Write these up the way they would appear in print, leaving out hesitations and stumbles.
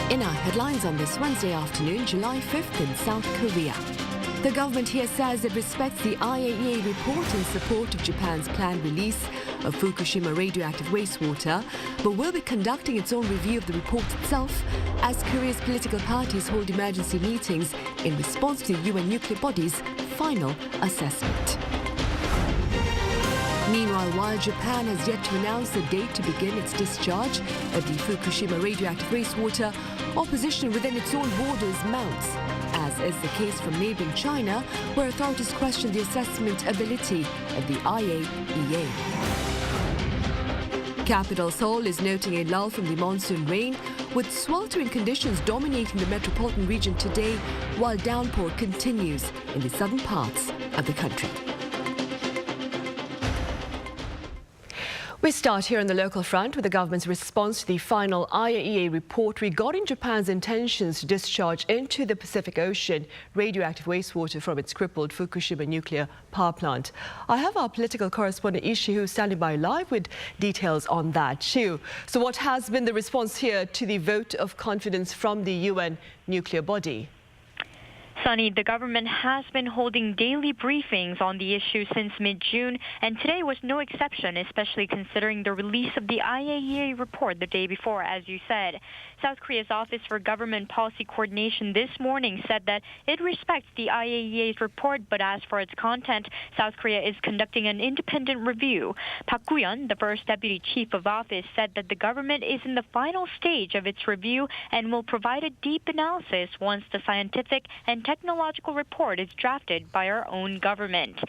In our headlines on this Wednesday afternoon, July 5th in South Korea. The government here says it respects the IAEA report in support of Japan's planned release of Fukushima radioactive wastewater, but will be conducting its own review of the report itself as Korea's political parties hold emergency meetings in response to the UN nuclear body's final assessment. Meanwhile, while Japan has yet to announce the date to begin its discharge of the Fukushima radioactive wastewater, opposition within its own borders mounts, as is the case from neighboring China, where authorities question the assessment ability of the IAEA. Capital Seoul is noting a lull from the monsoon rain, with sweltering conditions dominating the metropolitan region today, while downpour continues in the southern parts of the country. We start here on the local front with the government's response to the final IAEA report regarding Japan's intentions to discharge into the Pacific Ocean radioactive wastewater from its crippled Fukushima nuclear power plant. I have our political correspondent Ishi who's standing by live with details on that. Shiu, so what has been the response here to the vote of confidence from the UN nuclear body? Sunny, the government has been holding daily briefings on the issue since mid-June, and today was no exception, especially considering the release of the IAEA report the day before, as you said. South Korea's Office for Government Policy Coordination this morning said that it respects the IAEA's report, but as for its content, South Korea is conducting an independent review. Park Gu-yeon, the first deputy chief of office, said that the government is in the final stage of its review and will provide a deep analysis once the scientific and technological report is drafted by our own government.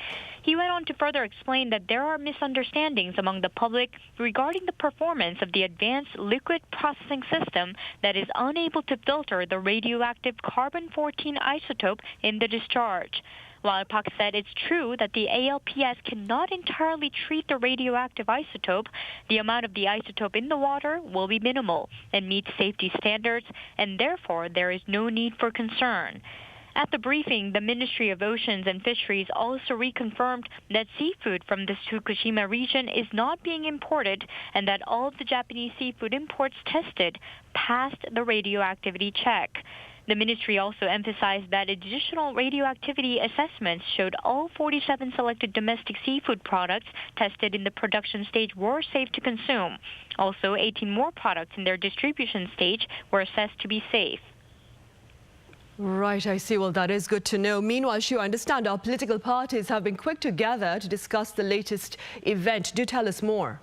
He went on to further explain that there are misunderstandings among the public regarding the performance of the advanced liquid processing system that is unable to filter the radioactive carbon-14 isotope in the discharge. While Park said it's true that the ALPS cannot entirely treat the radioactive isotope, the amount of the isotope in the water will be minimal and meets safety standards, and therefore there is no need for concern. At the briefing, the Ministry of Oceans and Fisheries also reconfirmed that seafood from the Fukushima region is not being imported and that all of the Japanese seafood imports tested passed the radioactivity check. The ministry also emphasized that additional radioactivity assessments showed all 47 selected domestic seafood products tested in the production stage were safe to consume. Also, 18 more products in their distribution stage were assessed to be safe. Right, I see. Well, that is good to know. Meanwhile, Shiu, I understand our political parties have been quick to gather to discuss the latest event. Do tell us more.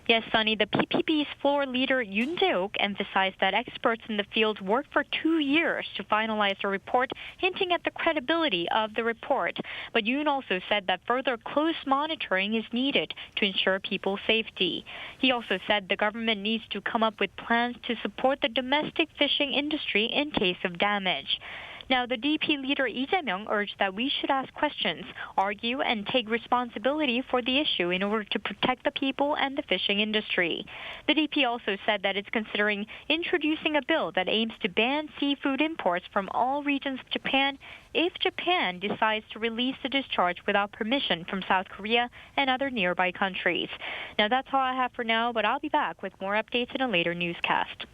Yes, Sunny, the PPP's floor leader Yoon Jae-ok emphasized that experts in the field worked for 2 years to finalize a report, hinting at the credibility of the report. But Yoon also said that further close monitoring is needed to ensure people's safety. He also said the government needs to come up with plans to support the domestic fishing industry in case of damage. Now, the DP leader Lee Jae-myung urged that we should ask questions, argue, and take responsibility for the issue in order to protect the people and the fishing industry. The DP also said that it's considering introducing a bill that aims to ban seafood imports from all regions of Japan if Japan decides to release the discharge without permission from South Korea and other nearby countries. Now, that's all I have for now, but I'll be back with more updates in a later newscast.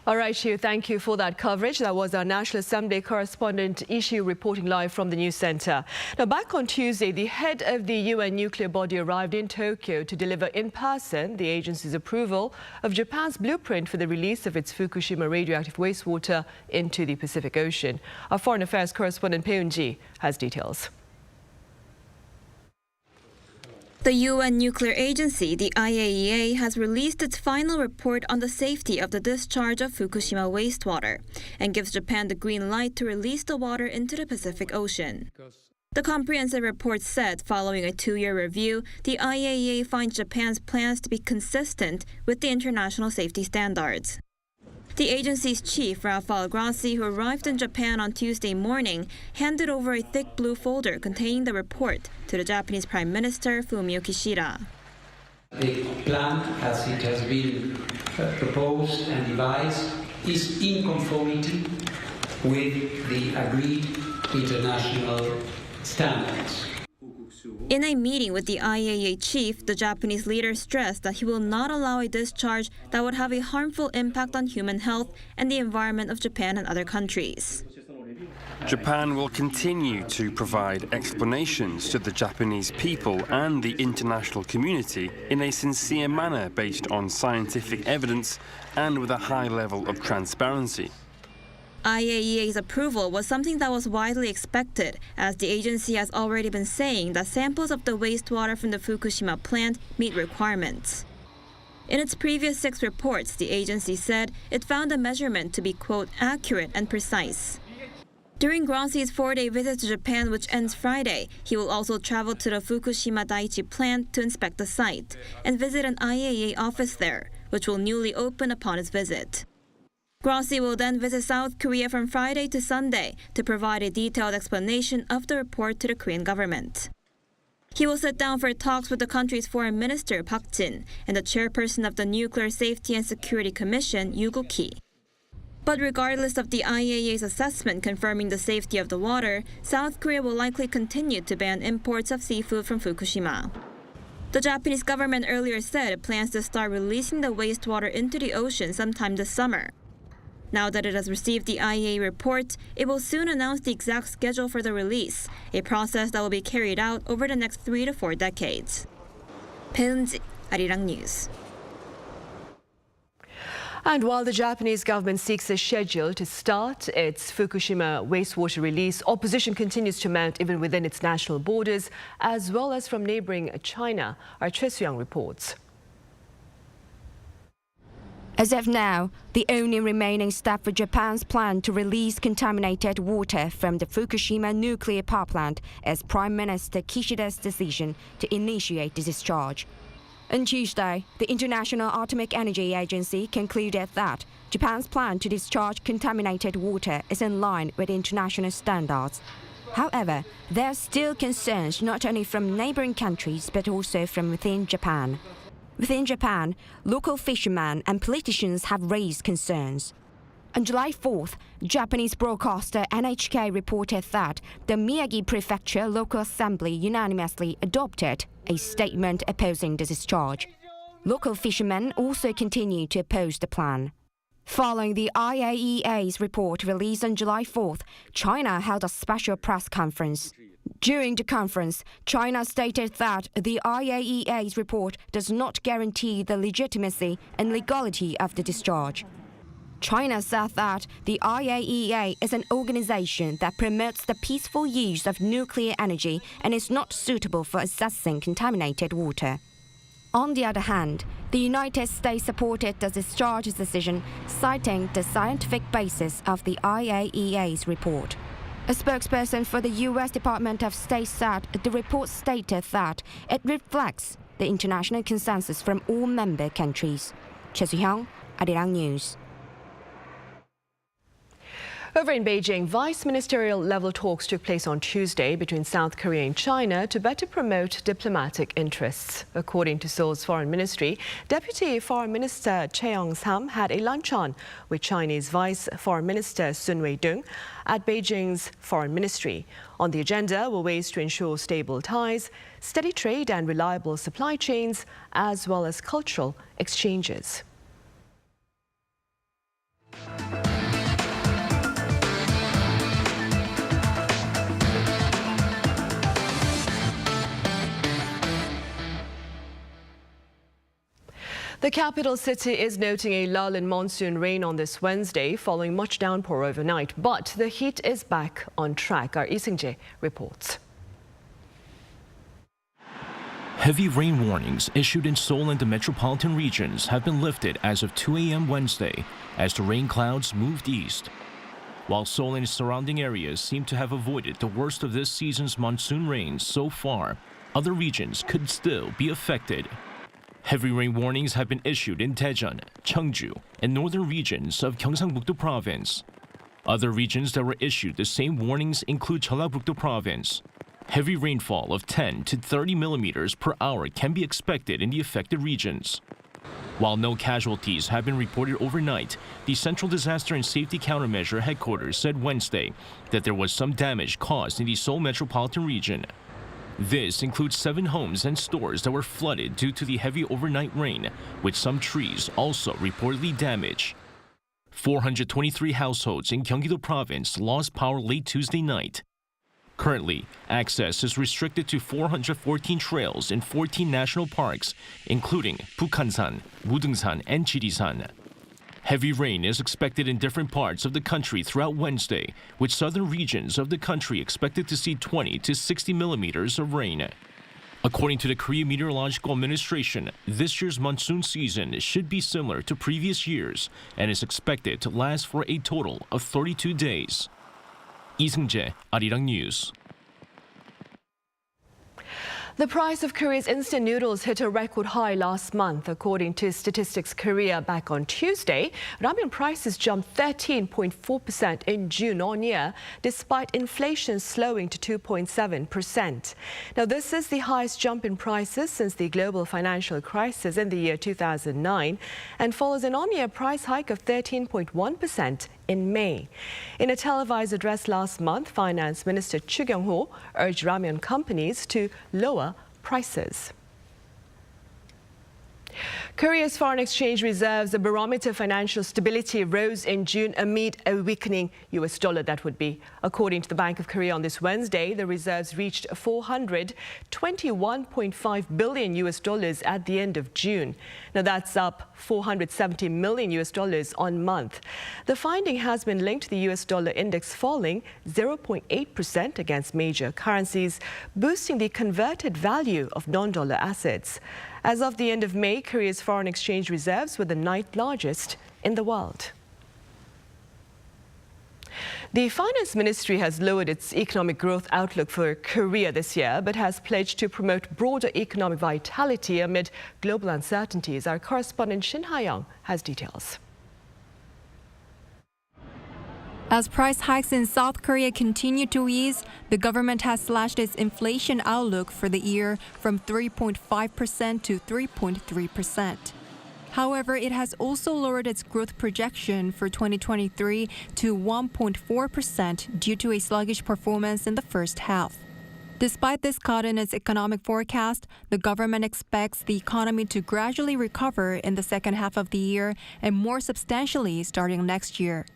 All right, Shiu, thank you for that coverage. That was our National Assembly correspondent Ishi reporting live from the news center. Now, back on Tuesday, the head of the UN nuclear body arrived in Tokyo to deliver in person the agency's approval of Japan's blueprint for the release of its Fukushima radioactive wastewater into the Pacific Ocean. Our foreign affairs correspondent Peun-ji has details. The UN nuclear agency, the IAEA, has released its final report on the safety of the discharge of Fukushima wastewater and gives Japan the green light to release the water into the Pacific Ocean. The comprehensive report said following a 2-year review, the IAEA finds Japan's plans to be consistent with the international safety standards. The agency's chief, Rafael Grassi, who arrived in Japan on Tuesday morning, handed over a thick blue folder containing the report to the Japanese Prime Minister Fumio Kishida. The plan, as it has been proposed and devised, is in conformity with the agreed international standards. In a meeting with the IAEA chief, the Japanese leader stressed that he will not allow a discharge that would have a harmful impact on human health and the environment of Japan and other countries. Japan will continue to provide explanations to the Japanese people and the international community in a sincere manner based on scientific evidence and with a high level of transparency. IAEA's approval was something that was widely expected, as the agency has already been saying that samples of the wastewater from the Fukushima plant meet requirements. In its previous 6 reports, the agency said it found the measurement to be, quote, accurate and precise. During Grossy's 4-day visit to Japan, which ends Friday, he will also travel to the Fukushima Daiichi plant to inspect the site and visit an IAEA office there, which will newly open upon his visit. Grossy will then visit South Korea from Friday to Sunday to provide a detailed explanation of the report to the Korean government. He will sit down for talks with the country's foreign minister, Park Jin, and the chairperson of the Nuclear Safety and Security Commission, Yoo Guk-hee. But regardless of the IAEA's assessment confirming the safety of the water, South Korea will likely continue to ban imports of seafood from Fukushima. The Japanese government earlier said it plans to start releasing the wastewater into the ocean sometime this summer. Now that it has received the IAEA report, it will soon announce the exact schedule for the release, a process that will be carried out over the next 3 to 4 decades. 배은지, Arirang News. And while the Japanese government seeks a schedule to start its Fukushima wastewater release, opposition continues to mount even within its national borders, as well as from neighboring China. Our Chesu reports. As of now, the only remaining step for Japan's plan to release contaminated water from the Fukushima nuclear power plant is Prime Minister Kishida's decision to initiate the discharge. On Tuesday, the International Atomic Energy Agency concluded that Japan's plan to discharge contaminated water is in line with international standards. However, there are still concerns not only from neighboring countries but also from within Japan. Within Japan, local fishermen and politicians have raised concerns. On July 4th, Japanese broadcaster NHK reported that the Miyagi Prefecture Local Assembly unanimously adopted a statement opposing the discharge. Local fishermen also continue to oppose the plan. Following the IAEA's report released on July 4th, China held a special press conference. During the conference, China stated that the IAEA's report does not guarantee the legitimacy and legality of the discharge. China said that the IAEA is an organization that promotes the peaceful use of nuclear energy and is not suitable for assessing contaminated water. On the other hand, the United States supported the discharge decision, citing the scientific basis of the IAEA's report. A spokesperson for the U.S. Department of State said the report stated that it reflects the international consensus from all member countries. Chesu, Arirang News. Over in Beijing, vice-ministerial level talks took place on Tuesday between South Korea and China to better promote diplomatic interests. According to Seoul's foreign ministry, Deputy Foreign Minister Choi Yong-sam had a luncheon with Chinese Vice Foreign Minister Sun Wei-dong at Beijing's foreign ministry. On the agenda were ways to ensure stable ties, steady trade and reliable supply chains, as well as cultural exchanges. The capital city is noting a lull in monsoon rain on this Wednesday, following much downpour overnight. But the heat is back on track. Our Lee Seung-jae reports. Heavy rain warnings issued in Seoul and the metropolitan regions have been lifted as of 2 a.m. Wednesday as the rain clouds moved east. While Seoul and its surrounding areas seem to have avoided the worst of this season's monsoon rains so far, other regions could still be affected. Heavy rain warnings have been issued in Daejeon, Cheongju, and northern regions of Gyeongsang-Buk-do province. Other regions that were issued the same warnings include Jeollabuk-do province. Heavy rainfall of 10 to 30 millimeters per hour can be expected in the affected regions. While no casualties have been reported overnight, the Central Disaster and Safety Countermeasure Headquarters said Wednesday that there was some damage caused in the Seoul metropolitan region. This includes 7 homes and stores that were flooded due to the heavy overnight rain, with some trees also reportedly damaged. 423 households in Gyeonggi-do province lost power late Tuesday night. Currently, access is restricted to 414 trails in 14 national parks, including Bukhansan, Wudungsan, and Jirisan. Heavy rain is expected in different parts of the country throughout Wednesday, with southern regions of the country expected to see 20 to 60 millimeters of rain. According to the Korea Meteorological Administration, this year's monsoon season should be similar to previous years and is expected to last for a total of 32 days. Lee Seung-jae, Arirang News. The price of Korea's instant noodles hit a record high last month. According to Statistics Korea back on Tuesday, Ramyeon prices jumped 13.4% in June on year, despite inflation slowing to 2.7%. Now, this is the highest jump in prices since the global financial crisis in the year 2009 and follows an on-year price hike of 13.1% in May. In a televised address last month, Finance Minister Chu Kyung-ho urged Ramyeon companies to lower prices. Korea's foreign exchange reserves, a barometer of financial stability, rose in June amid a weakening US dollar, that would be. According to the Bank of Korea on this Wednesday, the reserves reached $421.5 billion at the end of June. Now that's up $470 million on month. The finding has been linked to the US dollar index falling 0.8% against major currencies, boosting the converted value of non-dollar assets. As of the end of May, Korea's foreign exchange reserves were the 9th largest in the world. The Finance Ministry has lowered its economic growth outlook for Korea this year, but has pledged to promote broader economic vitality amid global uncertainties. Our correspondent Shin Ha-young has details. As price hikes in South Korea continue to ease, the government has slashed its inflation outlook for the year from 3.5% to 3.3%. However, it has also lowered its growth projection for 2023 to 1.4% due to a sluggish performance in the first half. Despite this cut in its economic forecast, the government expects the economy to gradually recover in the second half of the year and more substantially starting next year.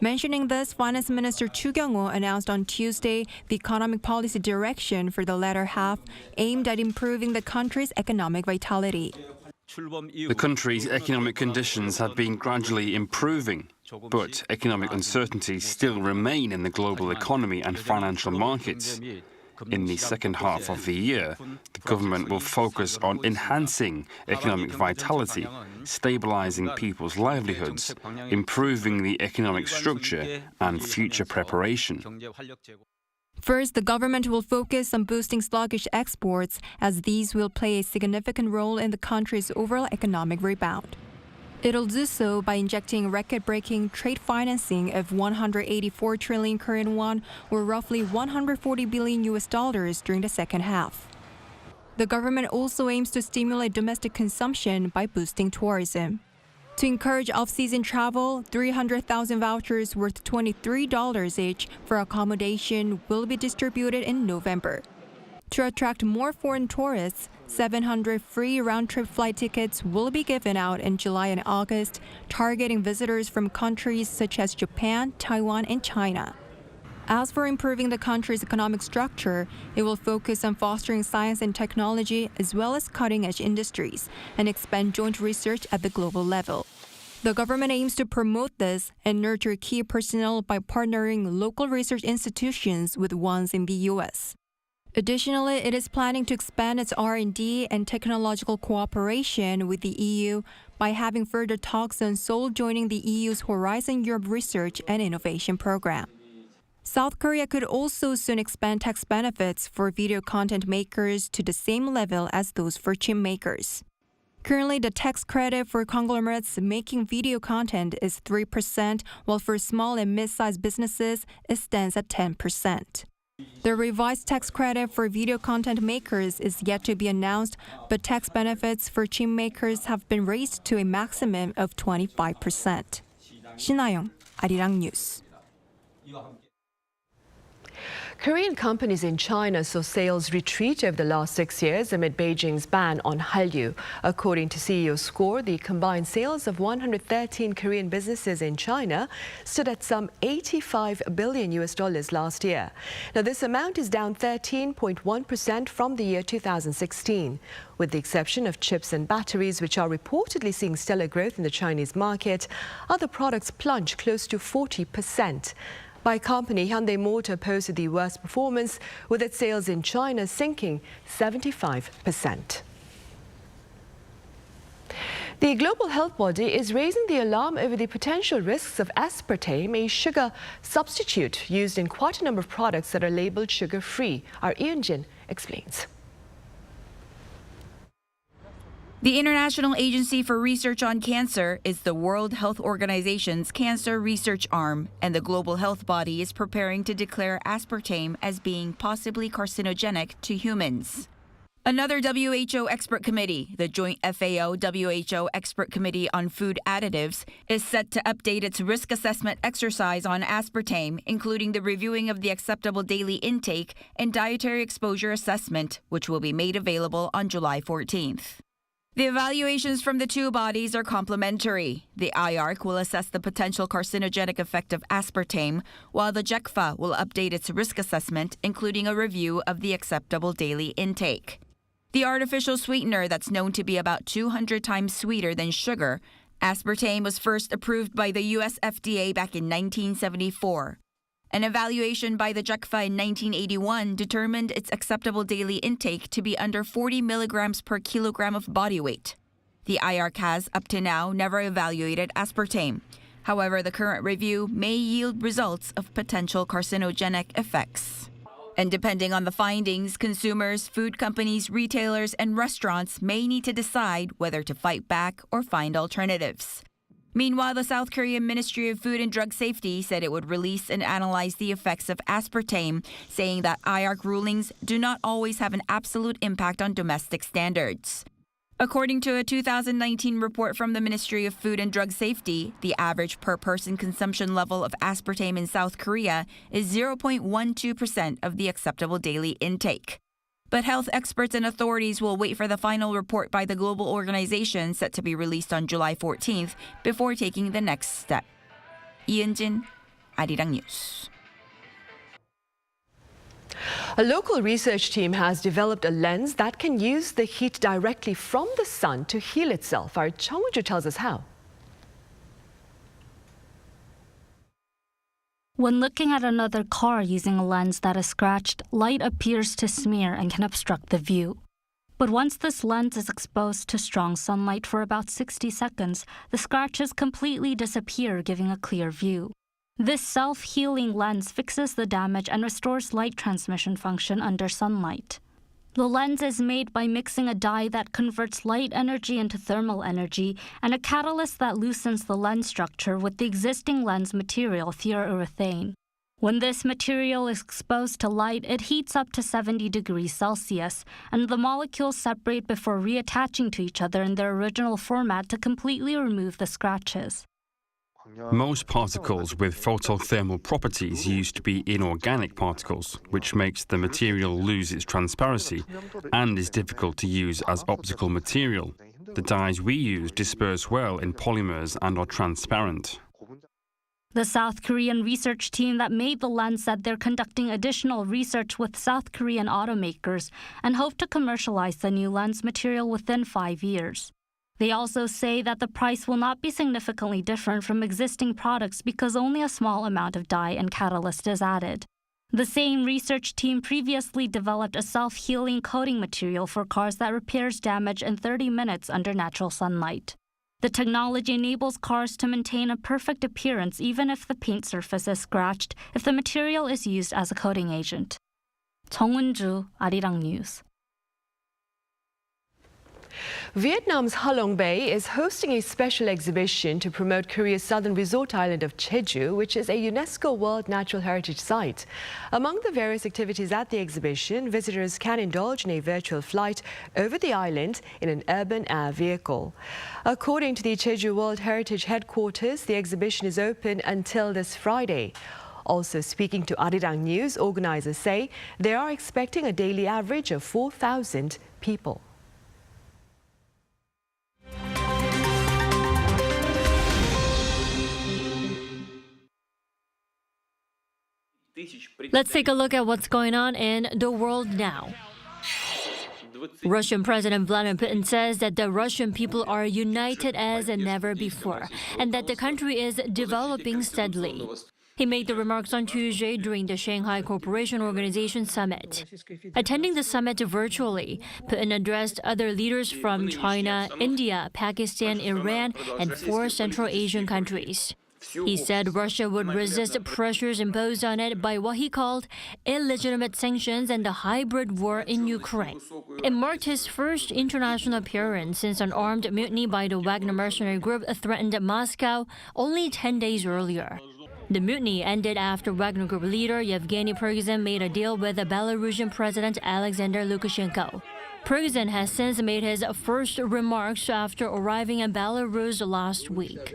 Mentioning this, Finance Minister Chu Kyung-ho announced on Tuesday the economic policy direction for the latter half aimed at improving the country's economic vitality. The country's economic conditions have been gradually improving, but economic uncertainties still remain in the global economy and financial markets. In the second half of the year, the government will focus on enhancing economic vitality, stabilizing people's livelihoods, improving the economic structure and future preparation. First, the government will focus on boosting sluggish exports, as these will play a significant role in the country's overall economic rebound. It'll do so by injecting record-breaking trade financing of 184 trillion Korean won, or roughly $140 billion during the second half. The government also aims to stimulate domestic consumption by boosting tourism. To encourage off-season travel, 300,000 vouchers worth $23 each for accommodation will be distributed in November. To attract more foreign tourists, 700 free round-trip flight tickets will be given out in July and August, targeting visitors from countries such as Japan, Taiwan, and China. As for improving the country's economic structure, it will focus on fostering science and technology as well as cutting-edge industries and expand joint research at the global level. The government aims to promote this and nurture key personnel by partnering local research institutions with ones in the U.S. Additionally, it is planning to expand its R&D and technological cooperation with the EU by having further talks on Seoul joining the EU's Horizon Europe Research and Innovation Program. South Korea could also soon expand tax benefits for video content makers to the same level as those for chip makers. Currently, the tax credit for conglomerates making video content is 3%, while for small and mid-sized businesses, it stands at 10%. The revised tax credit for video content makers is yet to be announced, but tax benefits for chip makers have been raised to a maximum of 25%. Shin Ha-young, Arirang News. Korean companies in China saw sales retreat over the last 6 years amid Beijing's ban on Hallyu. According to CEO Score, the combined sales of 113 Korean businesses in China stood at some $85 billion last year. Now, this amount is down 13.1% from the year 2016. With the exception of chips and batteries, which are reportedly seeing stellar growth in the Chinese market, other products plunged close to 40%. By company, Hyundai Motor posted the worst performance, with its sales in China sinking 75%. The global health body is raising the alarm over the potential risks of aspartame, a sugar substitute used in quite a number of products that are labeled sugar-free. Our Jin explains. The International Agency for Research on Cancer is the World Health Organization's cancer research arm, and the global health body is preparing to declare aspartame as being possibly carcinogenic to humans. Another WHO expert committee, the joint FAO-WHO Expert Committee on Food Additives, is set to update its risk assessment exercise on aspartame, including the reviewing of the acceptable daily intake and dietary exposure assessment, which will be made available on July 14th. The evaluations from the two bodies are complementary. The IARC will assess the potential carcinogenic effect of aspartame, while the JECFA will update its risk assessment, including a review of the acceptable daily intake. The artificial sweetener that's known to be about 200 times sweeter than sugar, aspartame was first approved by the U.S. FDA back in 1974. An evaluation by the JECFA in 1981 determined its acceptable daily intake to be under 40 milligrams per kilogram of body weight. The IARC has, up to now, never evaluated aspartame. However, the current review may yield results of potential carcinogenic effects. And depending on the findings, consumers, food companies, retailers, and restaurants may need to decide whether to fight back or find alternatives. Meanwhile, the South Korean Ministry of Food and Drug Safety said it would release and analyze the effects of aspartame, saying that IARC rulings do not always have an absolute impact on domestic standards. According to a 2019 report from the Ministry of Food and Drug Safety, the average per-person consumption level of aspartame in South Korea is 0.12% of the acceptable daily intake. But health experts and authorities will wait for the final report by the global organization set to be released on July 14th before taking the next step. Jin, Arirang News. A local research team has developed a lens that can use the heat directly from the sun to heal itself. Our Changwoo tells us how. When looking at another car using a lens that is scratched, light appears to smear and can obstruct the view. But once this lens is exposed to strong sunlight for about 60 seconds, the scratches completely disappear, giving a clear view. This self-healing lens fixes the damage and restores light transmission function under sunlight. The lens is made by mixing a dye that converts light energy into thermal energy and a catalyst that loosens the lens structure with the existing lens material, thiourethane. When this material is exposed to light, it heats up to 70 degrees Celsius, and the molecules separate before reattaching to each other in their original format to completely remove the scratches. Most particles with photothermal properties used to be inorganic particles, which makes the material lose its transparency and is difficult to use as optical material. The dyes we use disperse well in polymers and are transparent. The South Korean research team that made the lens said they're conducting additional research with South Korean automakers and hope to commercialize the new lens material within 5 years. They also say that the price will not be significantly different from existing products because only a small amount of dye and catalyst is added. The same research team previously developed a self-healing coating material for cars that repairs damage in 30 minutes under natural sunlight. The technology enables cars to maintain a perfect appearance even if the paint surface is scratched if the material is used as a coating agent. 정은주, Arirang News. Vietnam's Halong Bay is hosting a special exhibition to promote Korea's southern resort island of Jeju, which is a UNESCO World Natural Heritage Site. Among the various activities at the exhibition, visitors can indulge in a virtual flight over the island in an urban air vehicle. According to the Jeju World Heritage Headquarters, the exhibition is open until this Friday. Also speaking to Arirang News, organizers say they are expecting a daily average of 4,000 people. Let's take a look at what's going on in the world now. Russian President Vladimir Putin says that the Russian people are united as never before and that the country is developing steadily. He made the remarks on Tuesday during the Shanghai Cooperation Organization summit. Attending the summit virtually, Putin addressed other leaders from China, India, Pakistan, Iran, and 4 Central Asian countries. He said Russia would resist pressures imposed on it by what he called illegitimate sanctions and the hybrid war in Ukraine. It marked his first international appearance since an armed mutiny by the Wagner mercenary group threatened Moscow only 10 days earlier. The mutiny ended after Wagner Group leader Yevgeny Prigozhin made a deal with the Belarusian President Alexander Lukashenko. Prigozhin has since made his first remarks after arriving in Belarus last week.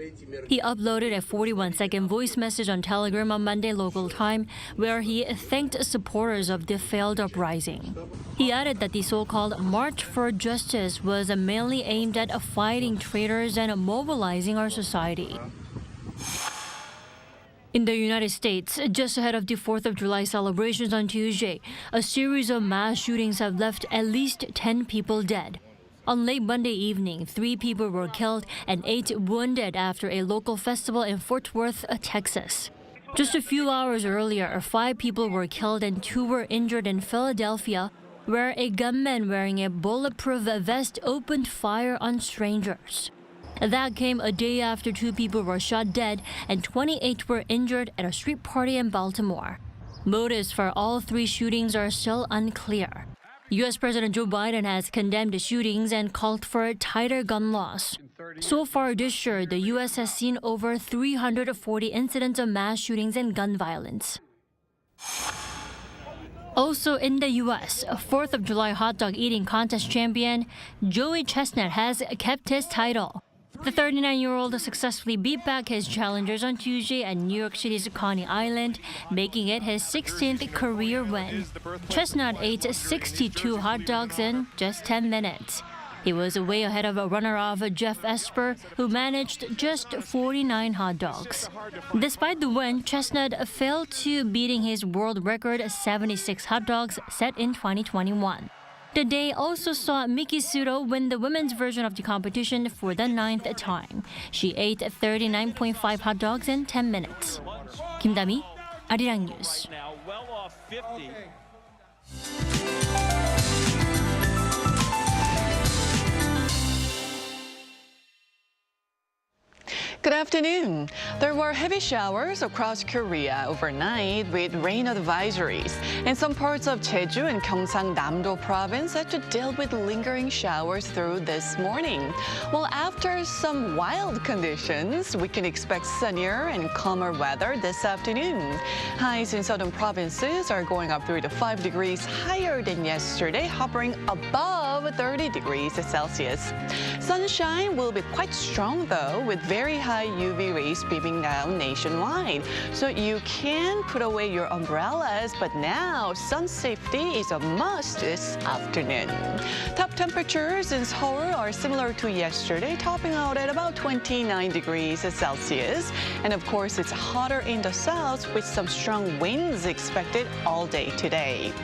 He uploaded a 41-second voice message on Telegram on Monday local time, where he thanked supporters of the failed uprising. He added that the so-called March for Justice was mainly aimed at fighting traitors and mobilizing our society. In the United States, just ahead of the 4th of July celebrations on Tuesday, a series of mass shootings have left at least 10 people dead. On late Monday evening, 3 people were killed and 8 wounded after a local festival in Fort Worth, Texas. Just a few hours earlier, 5 people were killed and 2 were injured in Philadelphia, where a gunman wearing a bulletproof vest opened fire on strangers. That came a day after 2 people were shot dead and 28 were injured at a street party in Baltimore. Motives for all 3 shootings are still unclear. U.S. President Joe Biden has condemned the shootings and called for tighter gun laws. So far this year, the U.S. has seen over 340 incidents of mass shootings and gun violence. Also in the U.S., a 4th of July hot dog eating contest champion, Joey Chestnut has kept his title. The 39-year-old successfully beat back his challengers on Tuesday at New York City's Coney Island, making it his 16th career win. Chestnut ate 62 hot dogs in just 10 minutes. He was way ahead of a runner-up Jeff Esper, who managed just 49 hot dogs. Despite the win, Chestnut failed to beating his world record 76 hot dogs set in 2021. The day also saw Miki Sudo win the women's version of the competition for the 9th time. She ate 39.5 hot dogs in 10 minutes. 김다미, Arirang News. Good afternoon. There were heavy showers across Korea overnight with rain advisories. And some parts of Jeju and Gyeongsang-Namdo province had to deal with lingering showers through this morning. Well, after some wild conditions, we can expect sunnier and calmer weather this afternoon. Highs in southern provinces are going up 3 to 5 degrees higher than yesterday, hovering above 30 degrees Celsius. Sunshine will be quite strong, though, with very high UV rays beaming down nationwide. So you can put away your umbrellas, but now sun safety is a must this afternoon. Top temperatures in Seoul are similar to yesterday, topping out at about 29 degrees Celsius. And of course, it's hotter in the south with some strong winds expected all day today.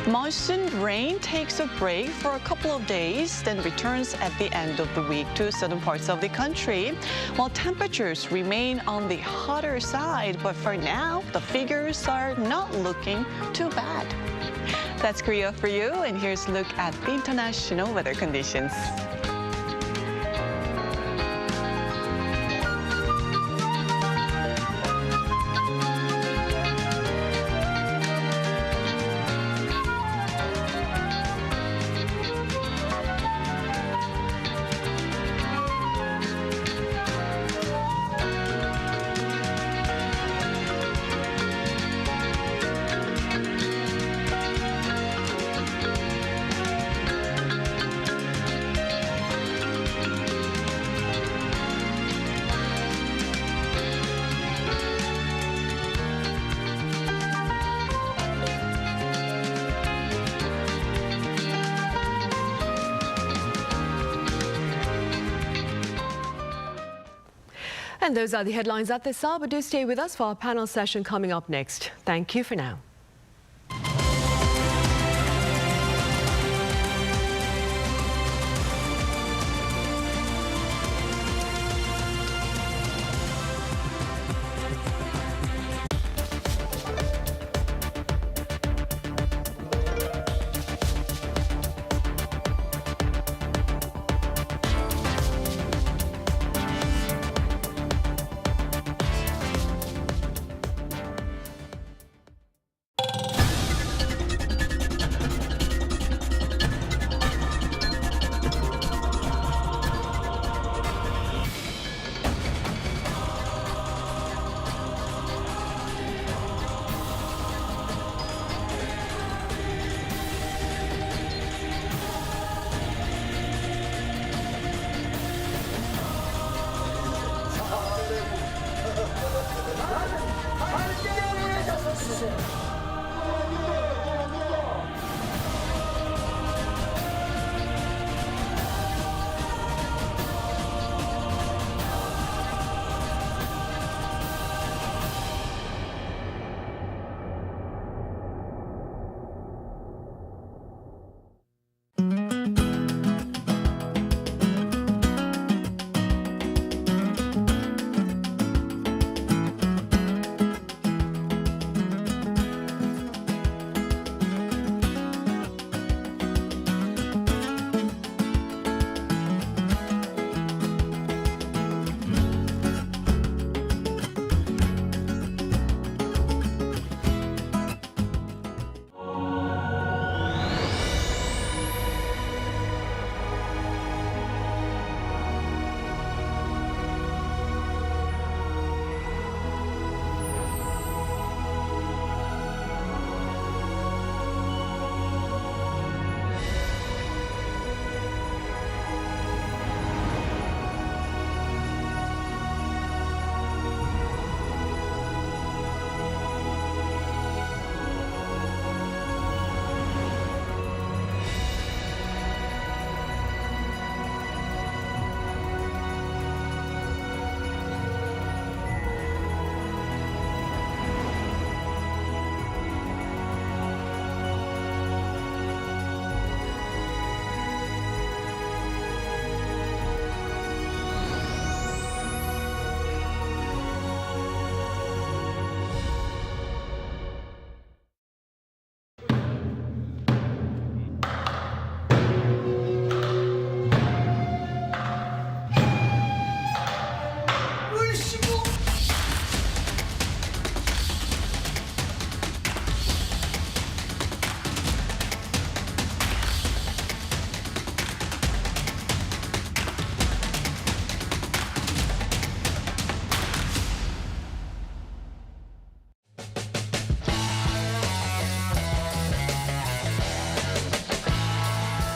Monsoon rain takes a break for a couple of days, then returns at the end of the week to southern parts of the country, while temperatures remain on the hotter side, but for now, the figures are not looking too bad. That's Korea for you, and here's a look at the international weather conditions. And those are the headlines at this hour, but do stay with us for our panel session coming up next. Thank you for now.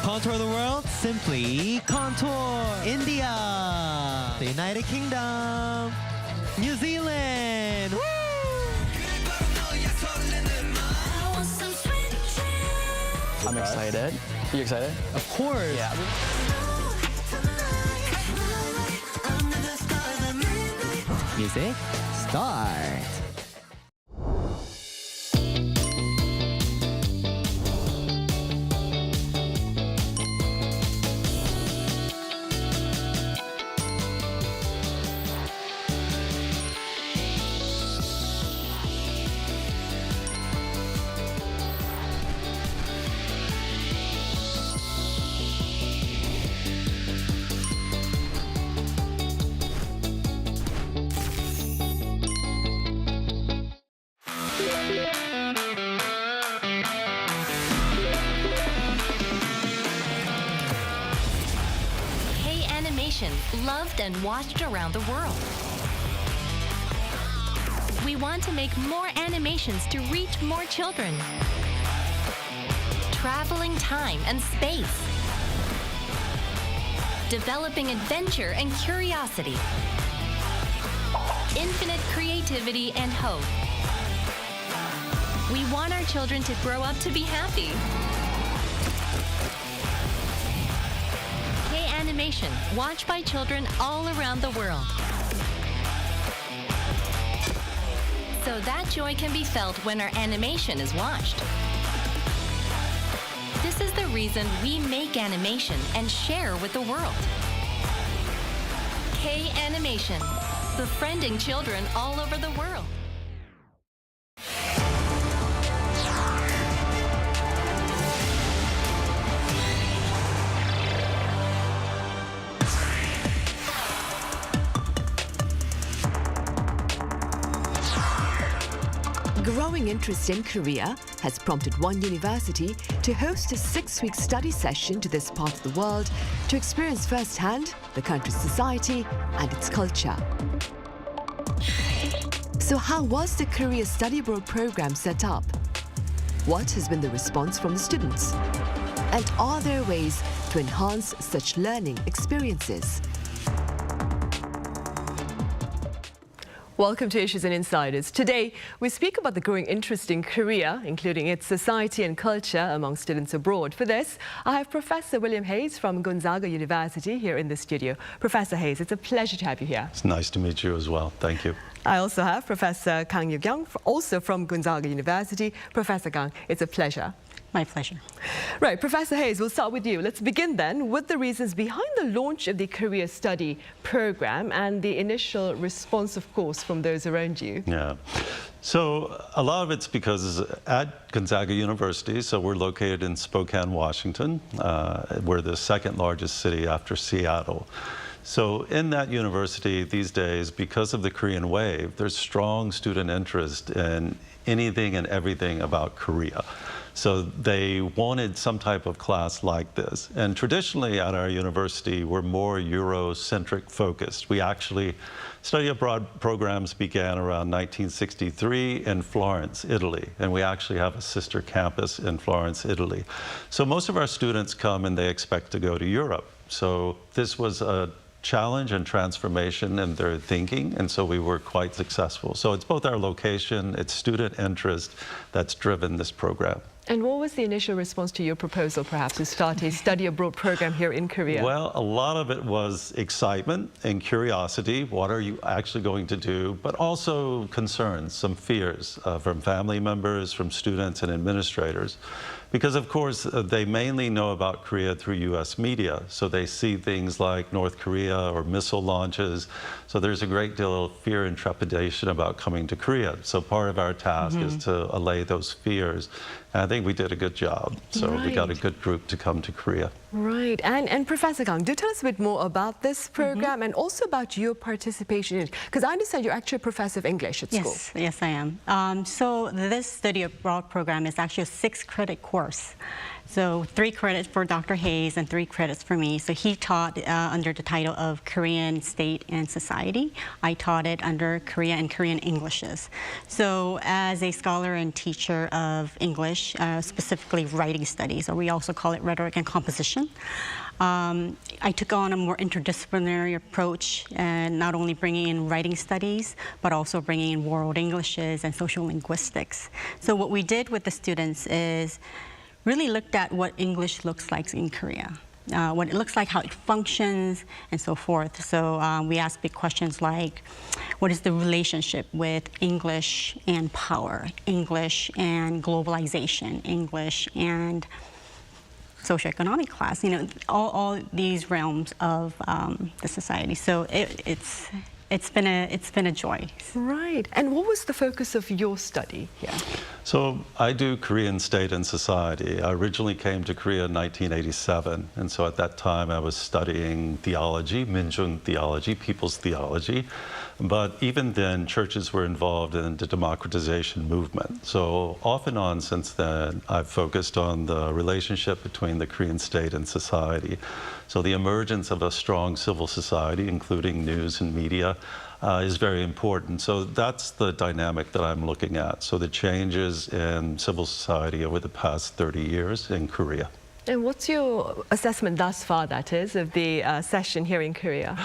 Contour the world, simply contour. India, the United Kingdom, New Zealand. Woo! I'm excited. You excited? Of course. Yeah. Music, start. Loved and watched around the world. We want to make more animations to reach more children. Traveling time and space. Developing adventure and curiosity. Infinite creativity and hope. We want our children to grow up to be happy. K-animation, watched by children all around the world. so that joy can be felt when our animation is watched. This is the reason we make animation and share with the world. K-Animation, befriending children all over the world. Growing interest in Korea has prompted one university to host a 6-week study session to this part of the world to experience firsthand the country's society and its culture. So how was the Korea Study Abroad program set up? What has been the response from the students? And are there ways to enhance such learning experiences? Welcome to Issues and Insiders. Today, we speak about the growing interest in Korea, including its society and culture among students abroad. For this, I have Professor William Hayes from Gonzaga University here in the studio. Professor Hayes, it's a pleasure to have you here. It's nice to meet you as well. Thank you. I also have Professor Kang Yu-kyung, also from Gonzaga University. Professor Kang, it's a pleasure. My pleasure. Right, Professor Hayes, we'll start with you. Let's begin then with the reasons behind the launch of the Korea Study program and the initial response, of course, from those around you. Yeah. So a lot of it's because at Gonzaga University, so we're located in Spokane, Washington. We're the second largest city after Seattle. So in that university these days, because of the Korean wave, there's strong student interest in anything and everything about Korea. So they wanted some type of class like this. And traditionally at our university, we're more Eurocentric focused. We actually, study abroad programs began around 1963 in Florence, Italy. And we actually have a sister campus in Florence, Italy. So most of our students come and they expect to go to Europe. So this was a challenge and transformation in their thinking, and so we were quite successful. So it's both our location, it's student interest that's driven this program. And what was the initial response to your proposal, perhaps, to start a study abroad program here in Korea? Well, a lot of it was excitement and curiosity. What are you actually going to do? But also concerns, some fears from family members, from students and administrators. Because, of course, they mainly know about Korea through U.S. media. So they see things like North Korea or missile launches. So there's a great deal of fear and trepidation about coming to Korea. So part of our task is to allay those fears. And I think we did a good job. So we got a good group to come to Korea. Right. And Professor Kang, do tell us a bit more about this program and also about your participation in it. Because I understand you're actually a professor of English at school. Yes, I am. So this study abroad program is actually a 6-credit course. So 3 credits for Dr. Hayes and 3 credits for me. So he taught under the title of Korean State and Society. I taught it under Korea and Korean Englishes. So as a scholar and teacher of English, specifically writing studies, or we also call it rhetoric and composition, I took on a more interdisciplinary approach, and not only bringing in writing studies, but also bringing in world Englishes and social linguistics. So what we did with the students is really looked at what English looks like in Korea, what it looks like, how it functions, and so forth. So we asked big questions like, what is the relationship with English and power, English and globalization, English and socioeconomic class, you know, all these realms of the society. So it's been a joy. Right. And what was the focus of your study here? So I do Korean State and Society. I originally came to Korea in 1987, and so at that time I was studying theology, Minjung theology, people's theology. But even then, churches were involved in the democratization movement. So off and on since then, I've focused on the relationship between the Korean state and society. So the emergence of a strong civil society, including news and media, is very important. So that's the dynamic that I'm looking at. So the changes in civil society over the past 30 years in Korea. And what's your assessment thus far, that is, of the session here in Korea?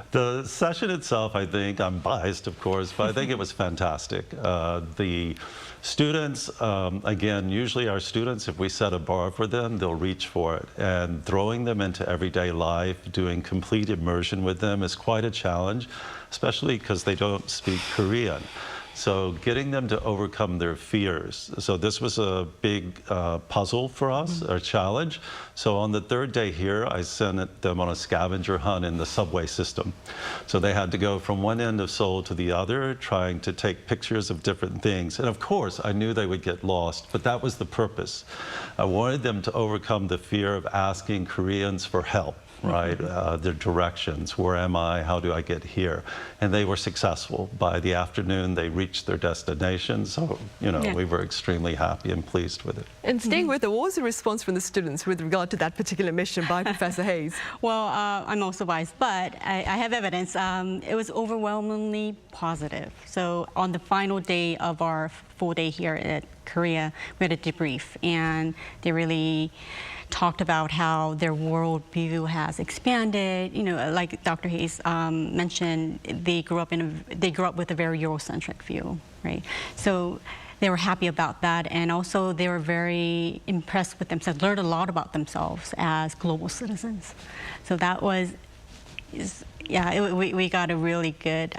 The session itself, I think, I'm biased, of course, but I think it was fantastic. The students, again, usually our students, if we set a bar for them, they'll reach for it. And throwing them into everyday life, doing complete immersion with them is quite a challenge, especially because they don't speak Korean. So getting them to overcome their fears. So this was a big puzzle for us, a challenge. So on the third day here, I sent them on a scavenger hunt in the subway system. So they had to go from one end of Seoul to the other, trying to take pictures of different things. And of course, I knew they would get lost, but that was the purpose. I wanted them to overcome the fear of asking Koreans for help. Right, their directions, where am I, how do I get here? And they were successful. By the afternoon, they reached their destination, so, you know, we were extremely happy and pleased with it. And staying with it, what was the response from the students with regard to that particular mission by Professor Hayes? Well, I'm also biased, but I have evidence. It was overwhelmingly positive. So on the final day of our full day here at Korea, we had a debrief, and they really talked about how their worldview has expanded. You know, like Dr. Hayes mentioned, they grew up with a very Eurocentric view, right? So they were happy about that, and also they were very impressed with themselves, learned a lot about themselves as global citizens. So that was, we got a really good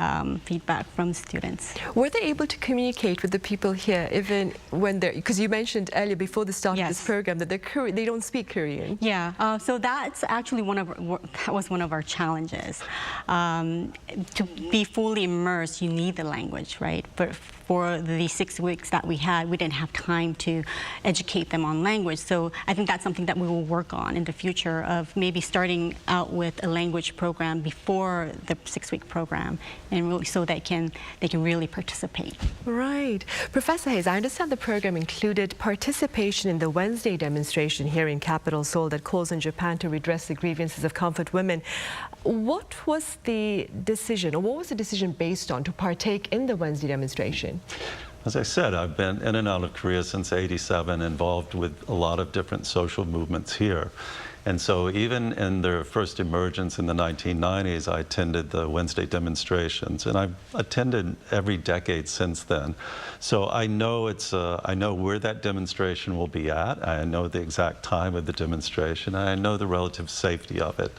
feedback from students. Were they able to communicate with the people here, even when they're, because you mentioned earlier before the start of this program that they don't speak Korean? Yeah, so that's actually that was one of our challenges. To be fully immersed, you need the language, right? But for the 6 weeks that we had, we didn't have time to educate them on language. So I think that's something that we will work on in the future, of maybe starting out with a language program before the 6-week program, and really so they can really participate. Right. Professor Hayes, I understand the program included participation in the Wednesday demonstration here in capital Seoul that calls on Japan to redress the grievances of comfort women. What was the decision, or what was the decision based on to partake in the Wednesday demonstration? As I said, I've been in and out of Korea since '87, involved with a lot of different social movements here. And so even in their first emergence in the 1990s, I attended the Wednesday demonstrations, and I've attended every decade since then. So I know I know where that demonstration will be at. I know the exact time of the demonstration, and I know the relative safety of it.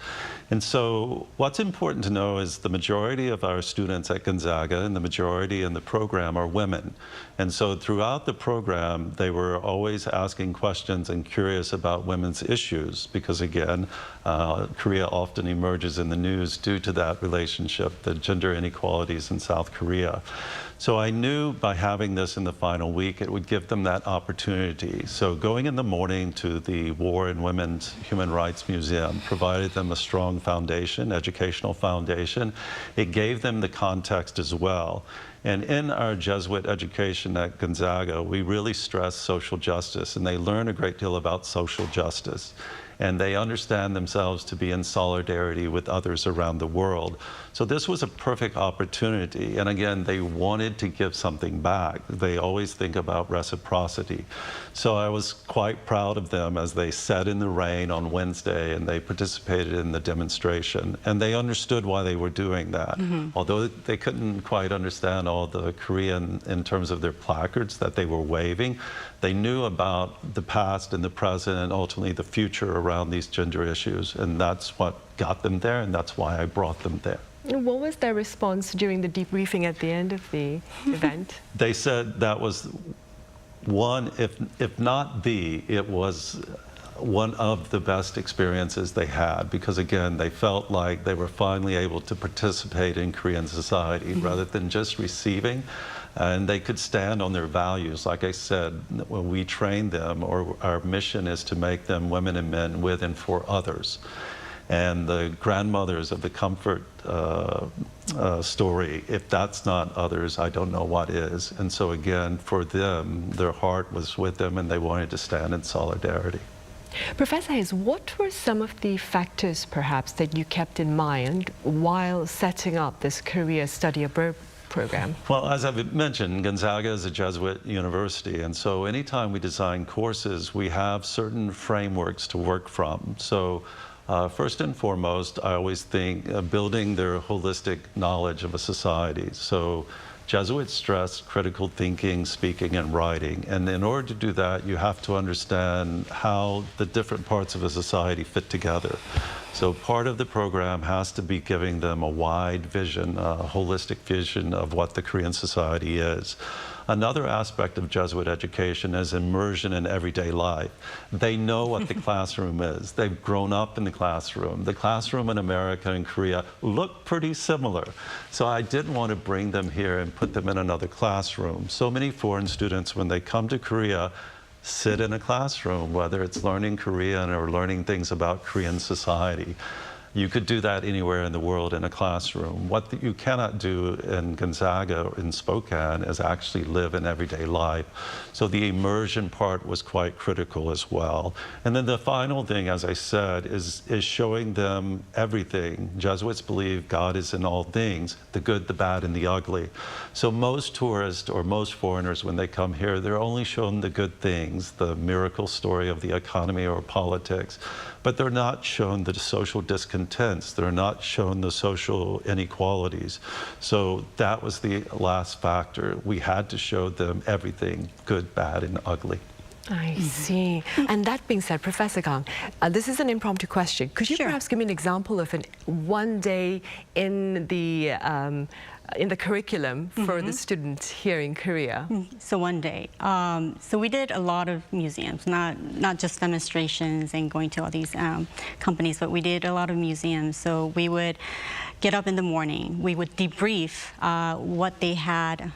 And so what's important to know is the majority of our students at Gonzaga and the majority in the program are women. And so throughout the program, they were always asking questions and curious about women's issues, because again, Korea often emerges in the news due to that relationship, the gender inequalities in South Korea. So I knew by having this in the final week, it would give them that opportunity. So going in the morning to the War and Women's Human Rights Museum provided them a strong foundation, educational foundation. It gave them the context as well. And in our Jesuit education at Gonzaga, we really stress social justice, and they learn a great deal about social justice. And they understand themselves to be in solidarity with others around the world. So this was a perfect opportunity. And again, they wanted to give something back. They always think about reciprocity. So I was quite proud of them as they sat in the rain on Wednesday and they participated in the demonstration. And they understood why they were doing that. Although they couldn't quite understand all the Korean in terms of their placards that they were waving, they knew about the past and the present and ultimately the future around these gender issues. And that's what got them there, and that's why I brought them there. What was their response during the debriefing at the end of the event? They said that was one, if not it was one of the best experiences they had, because again, they felt like they were finally able to participate in Korean society rather than just receiving. And they could stand on their values. Like I said, when we train them, or our mission is to make them women and men with and for others. And the grandmothers of the comfort story, if that's not others, I don't know what is. And so again, for them, their heart was with them and they wanted to stand in solidarity. Professor Hayes, what were some of the factors perhaps that you kept in mind while setting up this career study abroad program? Well, as I've mentioned, Gonzaga is a Jesuit university, and so anytime we design courses, we have certain frameworks to work from. So first and foremost, I always think building their holistic knowledge of a society. So Jesuits stress critical thinking, speaking, and writing. And in order to do that, you have to understand how the different parts of a society fit together. So part of the program has to be giving them a wide vision, a holistic vision of what the Korean society is. Another aspect of Jesuit education is immersion in everyday life. They know what the classroom is. They've grown up in the classroom. The classroom in America and Korea look pretty similar. So I didn't want to bring them here and put them in another classroom. So many foreign students, when they come to Korea, sit in a classroom, whether it's learning Korean or learning things about Korean society. You could do that anywhere in the world in a classroom. What you cannot do in Gonzaga or in Spokane is actually live in everyday life. So the immersion part was quite critical as well. And then the final thing, as I said, is showing them everything. Jesuits believe God is in all things, the good, the bad, and the ugly. So most tourists or most foreigners, when they come here, they're only shown the good things, the miracle story of the economy or politics. But they're not shown the social discontents. They're not shown the social inequalities. So that was the last factor. We had to show them everything, good, bad, and ugly. I see. And that being said, Professor Kang, this is an impromptu question. Could you perhaps give me an example of one day in the curriculum for the students here in Korea? So one day. So we did a lot of museums, not just demonstrations and going to all these companies, but we did a lot of museums. So we would get up in the morning. We would debrief what they had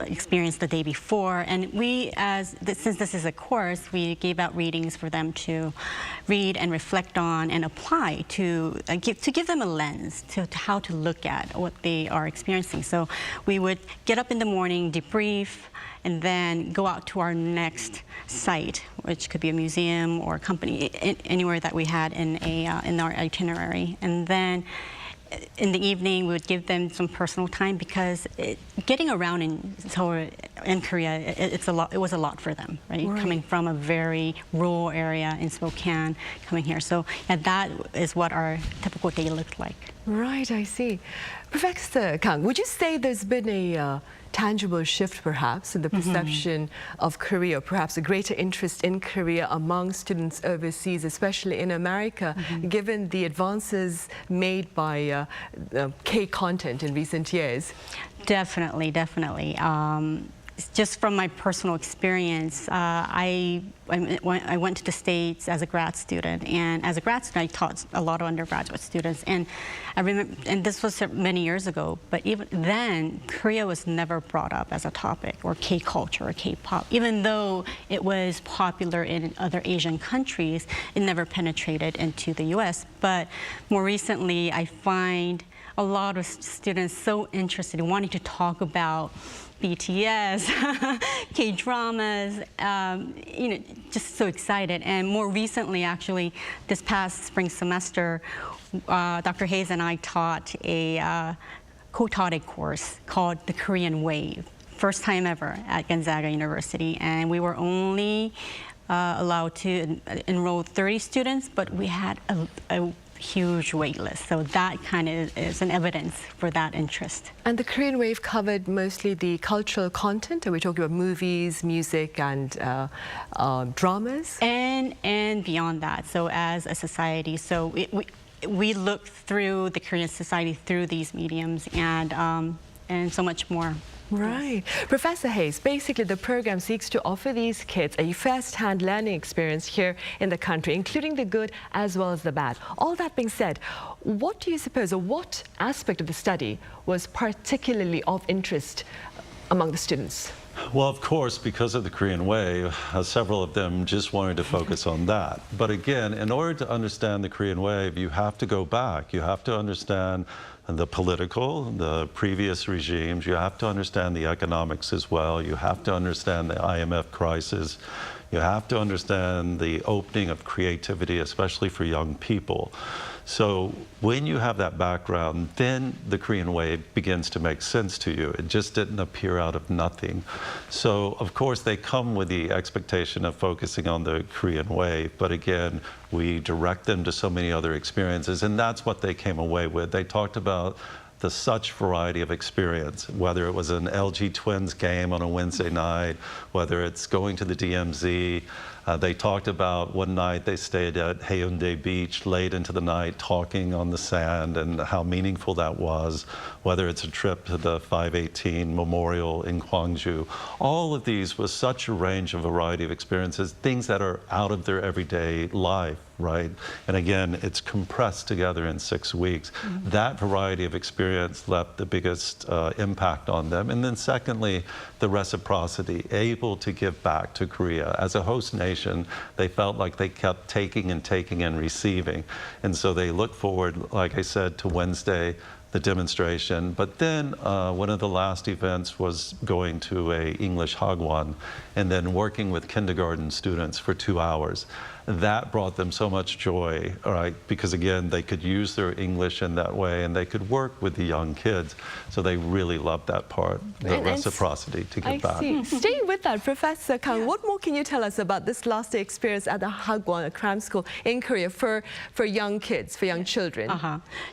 experienced the day before, and since this is a course, we gave out readings for them to read and reflect on and apply to give them a lens to how to look at what they are experiencing. So we would get up in the morning, debrief, and then go out to our next site, which could be a museum or a company, anywhere that we had in our itinerary, and then in the evening, we would give them some personal time because getting around in Seoul, in Korea, it was a lot for them, right? Coming from a very rural area in Spokane, coming here. So that is what our typical day looked like. Right, I see. Professor Kang, would you say there's been a tangible shift perhaps in the perception of Korea, perhaps a greater interest in Korea among students overseas, especially in America, given the advances made by K content in recent years? Definitely, definitely. Just from my personal experience, I went to the States as a grad student, and as a grad student, I taught a lot of undergraduate students. And I remember, and this was many years ago, but even then, Korea was never brought up as a topic, or K-culture or K-pop. Even though it was popular in other Asian countries, it never penetrated into the US. But more recently, I find a lot of students so interested in wanting to talk about BTS, K-dramas, just so excited. And more recently, actually, this past spring semester, Dr. Hayes and I co-taught a course called The Korean Wave. First time ever at Gonzaga University, and we were only allowed to enroll 30 students, but we had a huge wait list. So that kind of is an evidence for that interest. And the Korean Wave covered mostly the cultural content. Are we talking about movies, music, and dramas? And beyond that. So as a society, so we look through the Korean society through these mediums and so much more. Right. Professor Hayes, basically the program seeks to offer these kids a first-hand learning experience here in the country, including the good as well as the bad. All that being said, what do you suppose, or what aspect of the study was particularly of interest among the students? Well, of course, because of the Korean Wave, several of them just wanted to focus on that. But again, in order to understand the Korean Wave, you have to go back. You have to understand the political, the previous regimes. You have to understand the economics as well. You have to understand the IMF crisis. You have to understand the opening of creativity, especially for young people. So when you have that background, then the Korean Wave begins to make sense to you. It just didn't appear out of nothing. So of course they come with the expectation of focusing on the Korean Wave, but again, we direct them to so many other experiences, and that's what they came away with. They talked about the such variety of experience, whether it was an LG Twins game on a Wednesday night, whether it's going to the DMZ, They talked about one night they stayed at Haeundae Beach late into the night talking on the sand and how meaningful that was, whether it's a trip to the 518 Memorial in Gwangju. All of these was such a range of variety of experiences, things that are out of their everyday life, right? And again, it's compressed together in 6 weeks. That variety of experience left the biggest impact on them. And then secondly, the reciprocity, able to give back to Korea. As a host nation, they felt like they kept taking and receiving. And so they look forward, like I said, to Wednesday, the demonstration. But then one of the last events was going to a English hagwon and then working with kindergarten students for 2 hours. That brought them so much joy, right? Because again, they could use their English in that way and they could work with the young kids. So they really loved that part, the reciprocity to give back. Staying with that, Professor Kang, what more can you tell us about this last day experience at the hagwon, a cram school in Korea for young kids, for young children?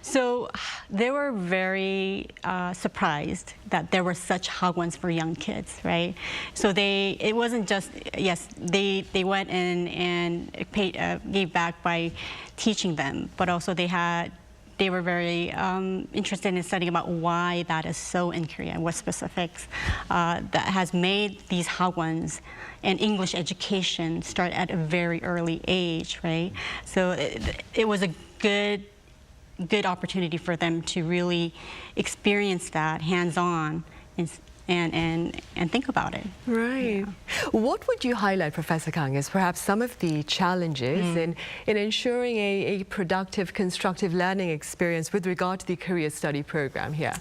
So they were very surprised that there were such hagwons for young kids, right? So it wasn't just, yes, they went in and gave back by teaching them, but also they were very interested in studying about why that is so in Korea, what specifics that has made these hagwons and English education start at a very early age, right? So it was a good opportunity for them to really experience that hands-on and think about it. Right. Yeah. What would you highlight, Professor Kang, as perhaps some of the challenges in ensuring a productive, constructive learning experience with regard to the Korea study program here?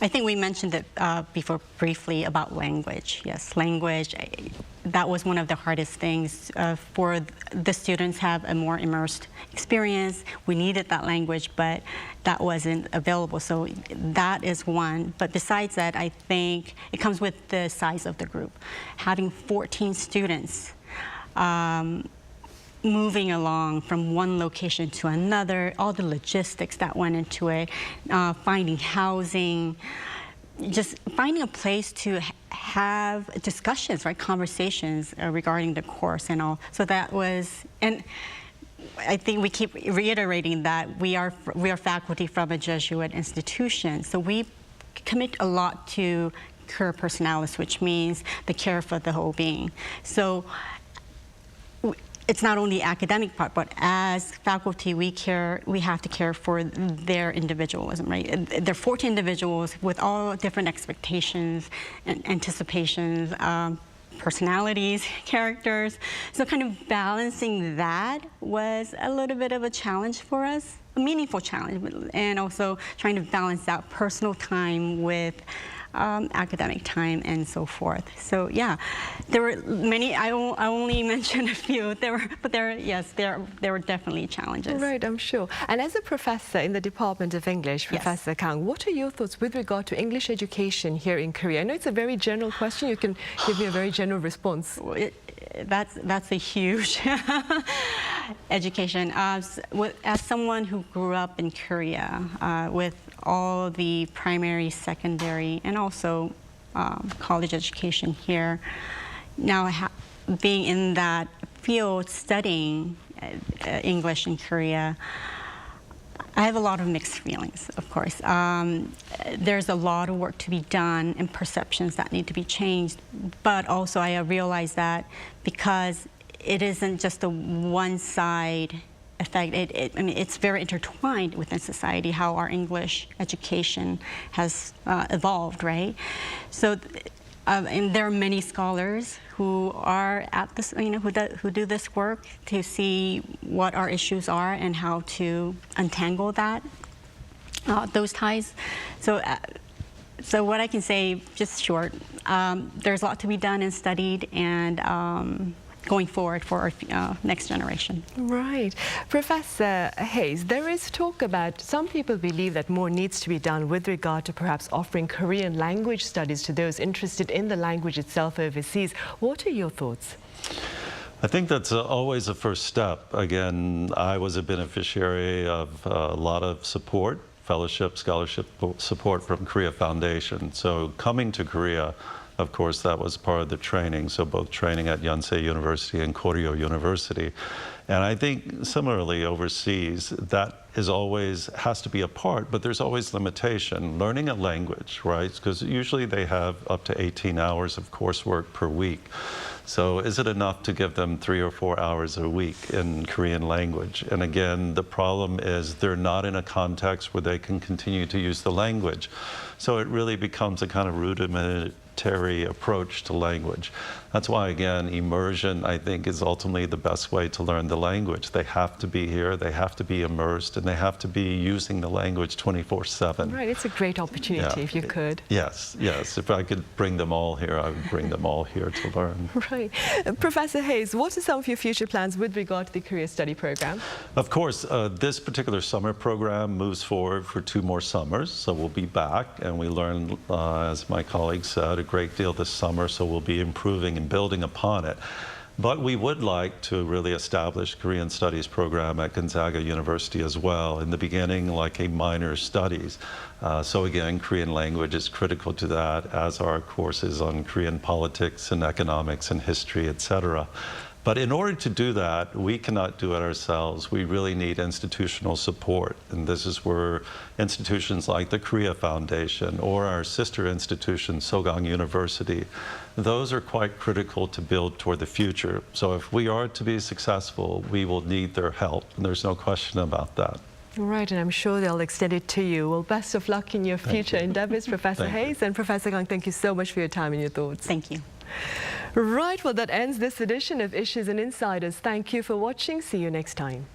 I think we mentioned it before briefly about language. Yes, language. That was one of the hardest things for the students have a more immersed experience. We needed that language, but that wasn't available. So that is one. But besides that, I think it comes with the size of the group. Having 14 students moving along from one location to another, all the logistics that went into it, finding housing, just finding a place to have discussions, right, conversations regarding the course and all. So that was, and I think we keep reiterating that we are faculty from a Jesuit institution, so we commit a lot to cura personalis, which means the care for the whole being. So it's not only the academic part, but as faculty, we have to care for their individualism, right? There are 14 individuals with all different expectations and anticipations, personalities, characters. So kind of balancing that was a little bit of a challenge for us, a meaningful challenge, and also trying to balance out personal time with academic time and so forth. So yeah, there were many. I only mentioned a few. There were definitely challenges. Right, I'm sure. And as a professor in the Department of English, Professor Kang, what are your thoughts with regard to English education here in Korea? I know it's a very general question. You can give me a very general response. That's a huge education. As someone who grew up in Korea with all the primary, secondary, and also college education here, now being in that field studying English in Korea, I have a lot of mixed feelings, of course. There's a lot of work to be done and perceptions that need to be changed, but also I realize that because it isn't just a one-side effect, I mean, it's very intertwined within society, how our English education has evolved, right? So, and there are many scholars who are at this, who do this work to see what our issues are and how to untangle those ties. So, so what I can say, just short, there's a lot to be done and studied, and going forward for our next generation. Right. Professor Hayes, there is talk about, some people believe that more needs to be done with regard to perhaps offering Korean language studies to those interested in the language itself overseas. What are your thoughts? I think that's always a first step. Again, I was a beneficiary of a lot of support, fellowship, scholarship support from Korea Foundation. So coming to Korea, Of course, that was part of the training, so both training at Yonsei University and Koryo University. And I think similarly overseas, that is always has to be a part, but there's always limitation. Learning a language, right? Because usually they have up to 18 hours of coursework per week. So is it enough to give them 3 or 4 hours a week in Korean language? And again, the problem is they're not in a context where they can continue to use the language. So it really becomes a kind of rudimentary approach to language. That's why, again, immersion, I think, is ultimately the best way to learn the language. They have to be here, they have to be immersed, and they have to be using the language 24/7. Right, it's a great opportunity if you could. Yes, yes. If I could bring them all here, I would bring them all here to learn. Right. Professor Hayes, what are some of your future plans with regard to the Career Study program? Of course, this particular summer program moves forward for 2 more summers, so we'll be back, and we learned, as my colleague said, a great deal this summer, so we'll be improving and building upon it. But we would like to really establish Korean Studies program at Gonzaga University as well. In the beginning, like a minor studies. So again, Korean language is critical to that, as are courses on Korean politics and economics and history, etc. But in order to do that, we cannot do it ourselves. We really need institutional support. And this is where institutions like the Korea Foundation or our sister institution, Sogang University, those are quite critical to build toward the future. So if we are to be successful, we will need their help. And there's no question about that. Right, and I'm sure they'll extend it to you. Well, best of luck in your future endeavors, Professor Hayes. And Professor Kang, thank you so much for your time and your thoughts. Thank you. Right, well, that ends this edition of Issues and Insiders. Thank you for watching. See you next time.